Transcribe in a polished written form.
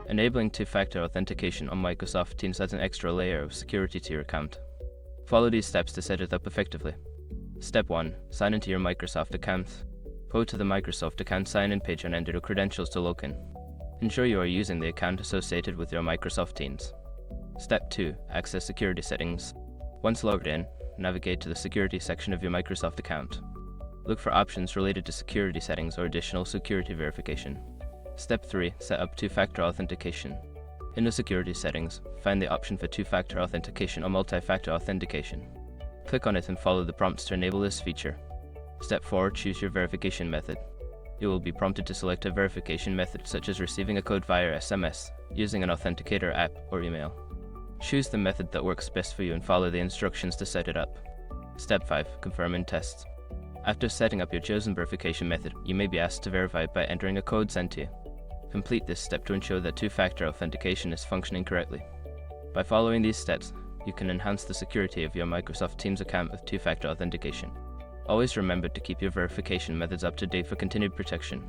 Enabling two-factor authentication on Microsoft Teams adds an extra layer of security to your account. Follow these steps to set it up effectively. Step 1. Sign into your Microsoft account. Go to the Microsoft account sign-in page and enter the credentials to log in. Ensure you are using the account associated with your Microsoft Teams. Step 2. Access security settings. Once logged in, navigate to the security section of your Microsoft account. Look for options related to security settings or additional security verification. Step 3. Set up two-factor authentication. In the security settings, find the option for two-factor authentication or multi-factor authentication. Click on it and follow the prompts to enable this feature. Step 4. Choose your verification method. You will be prompted to select a verification method such as receiving a code via SMS, using an authenticator app, or email. Choose the method that works best for you and follow the instructions to set it up. Step 5. Confirm and test. After setting up your chosen verification method, you may be asked to verify by entering a code sent to you. Complete this step to ensure that two-factor authentication is functioning correctly. By following these steps, you can enhance the security of your Microsoft Teams account with two-factor authentication. Always remember to keep your verification methods up to date for continued protection.